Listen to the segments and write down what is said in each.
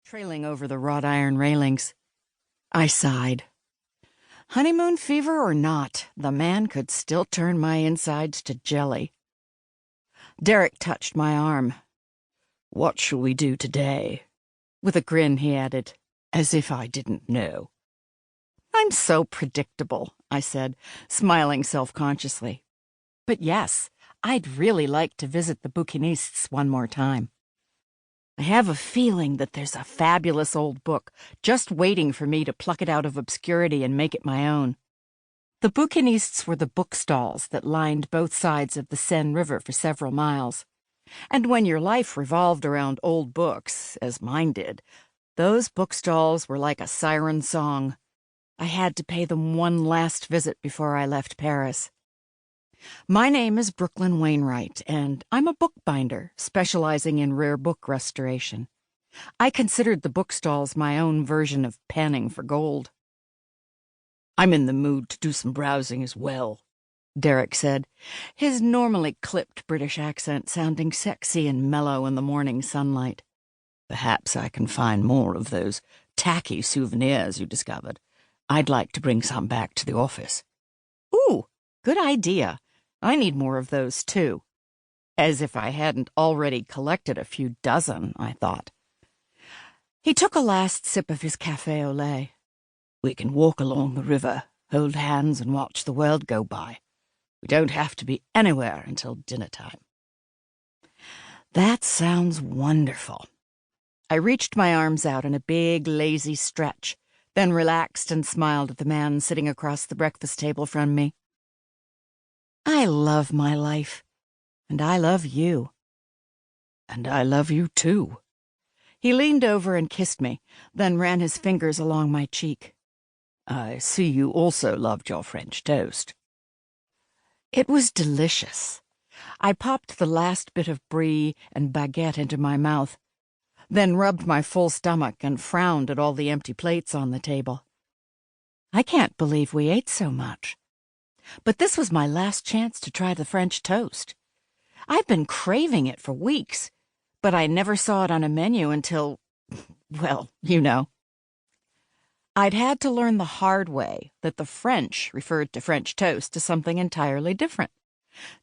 trailing over the wrought iron railings. I sighed. Honeymoon fever or not, the man could still turn my insides to jelly. Derek touched my arm. "What shall we do today?" With a grin, he added, as if I didn't know. "I'm so predictable," I said, smiling self-consciously. "But yes, I'd really like to visit the bouquinistes one more time. I have a feeling that there's a fabulous old book just waiting for me to pluck it out of obscurity and make it my own." The bouquinistes were the bookstalls that lined both sides of the Seine River for several miles. And when your life revolved around old books, as mine did, those bookstalls were like a siren song. I had to pay them one last visit before I left Paris. My name is Brooklyn Wainwright, and I'm a bookbinder specializing in rare book restoration. I considered the bookstalls my own version of panning for gold. "I'm in the mood to do some browsing as well," Derek said, his normally clipped British accent sounding sexy and mellow in the morning sunlight. "Perhaps I can find more of those tacky souvenirs you discovered. I'd like to bring some back to the office." "Ooh, good idea. I need more of those, too." As if I hadn't already collected a few dozen, I thought. He took a last sip of his café au lait. "We can walk along the river, hold hands, and watch the world go by. We don't have to be anywhere until dinner time." That sounds wonderful. I reached my arms out in a big, lazy stretch, then relaxed and smiled at the man sitting across the breakfast table from me. "I love my life, and I love you." "And I love you, too." He leaned over and kissed me, then ran his fingers along my cheek. "I see you also loved your French toast." It was delicious. I popped the last bit of brie and baguette into my mouth, then rubbed my full stomach and frowned at all the empty plates on the table. I can't believe we ate so much. But this was my last chance to try the French toast. I've been craving it for weeks, but I never saw it on a menu until, well, you know. I'd had to learn the hard way that the French referred to French toast as something entirely different.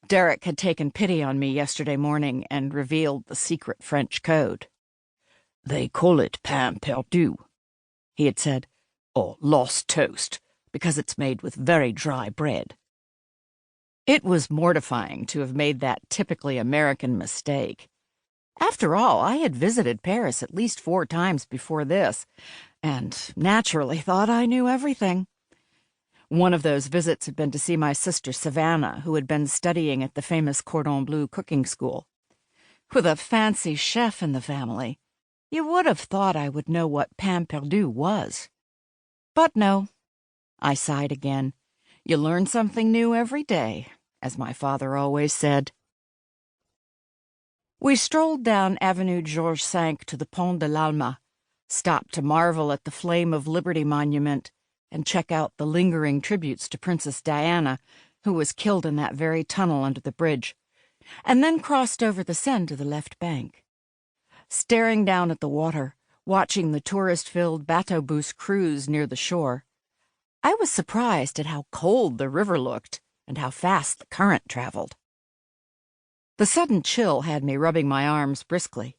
Derek had taken pity on me yesterday morning and revealed the secret French code. "They call it pain perdu," he had said, "or lost toast, because it's made with very dry bread." It was mortifying to have made that typically American mistake. After all, I had visited Paris at least 4 times before this, and naturally thought I knew everything. One of those visits had been to see my sister Savannah, who had been studying at the famous Cordon Bleu cooking school. With a fancy chef in the family, you would have thought I would know what pain perdu was. But no. I sighed again. You learn something new every day, as my father always said. We strolled down Avenue Georges V to the Pont de l'Alma, stopped to marvel at the Flame of Liberty monument, and check out the lingering tributes to Princess Diana, who was killed in that very tunnel under the bridge, and then crossed over the Seine to the left bank. Staring down at the water, watching the tourist-filled bateau-bus cruise near the shore, I was surprised at how cold the river looked and how fast the current traveled. The sudden chill had me rubbing my arms briskly.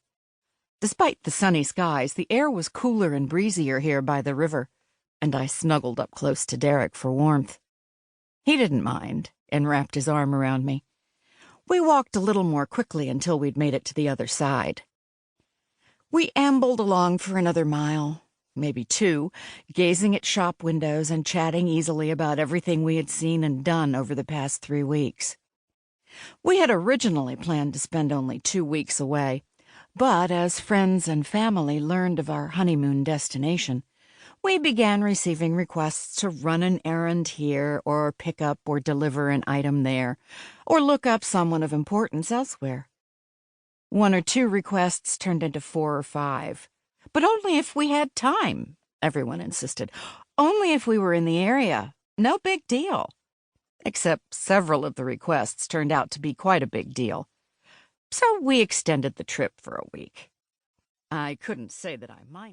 Despite the sunny skies, the air was cooler and breezier here by the river, and I snuggled up close to Derek for warmth. He didn't mind and wrapped his arm around me. We walked a little more quickly until we'd made it to the other side. We ambled along for another mile, maybe 2, gazing at shop windows and chatting easily about everything we had seen and done over the past 3 weeks. We had originally planned to spend only 2 weeks away, but as friends and family learned of our honeymoon destination, we began receiving requests to run an errand here, or pick up or deliver an item there, or look up someone of importance elsewhere. 1 or 2 requests turned into 4 or 5. But only if we had time, everyone insisted. Only if we were in the area. No big deal. Except several of the requests turned out to be quite a big deal. So we extended the trip for a week. I couldn't say that I minded.